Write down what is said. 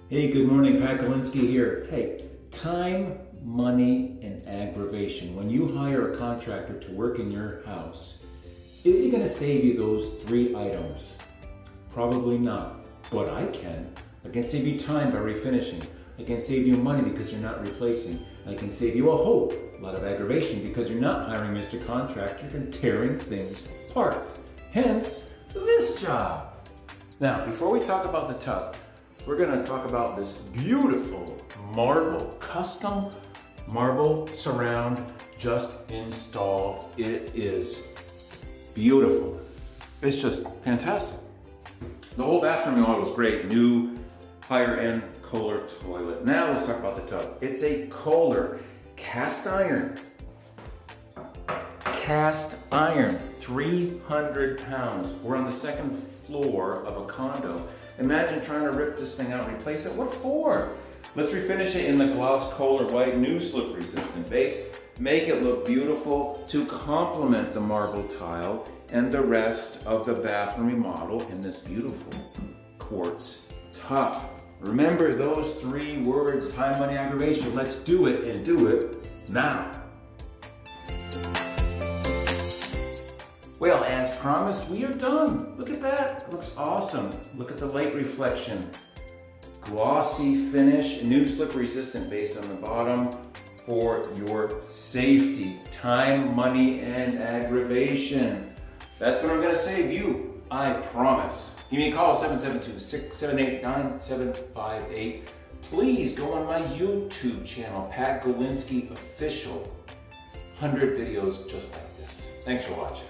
Hey, good morning, Pat Galinsky here. Hey, time, money, and aggravation. When you hire a contractor to work in your house, is he going to save you those three items? Probably not, but I can. I can save you time by refinishing. I can save you money because you're not replacing. I can save you a whole lot of aggravation because you're not hiring Mr. Contractor and tearing things apart. Hence, this job. Now, before we talk about the tub, we're going to talk about this beautiful marble, custom marble surround just installed. It is beautiful. It's just fantastic. The whole bathroom remodel was great. New, higher end Kohler toilet. Now let's talk about the tub. It's a Kohler cast iron. Cast iron, 300 pounds. We're on the second floor of a condo. Imagine trying to rip this thing out and replace it. What for? Let's refinish it in the gloss Kohler white, new slip resistant base. Make it look beautiful to complement the marble tile and the rest of the bathroom remodel in this beautiful quartz tub. Remember those three words, time, money, aggravation. Let's do it and do it now. Well, as promised, we are done. Look at that, it looks awesome. Look at the light reflection. Glossy finish, new slip resistant base on the bottom for your safety. Time, money, and aggravation. That's what I'm gonna save you, I promise. Give me a call, 772-678-9758. Please go on my YouTube channel, Pat Galinsky Official. 100 videos just like this. Thanks for watching.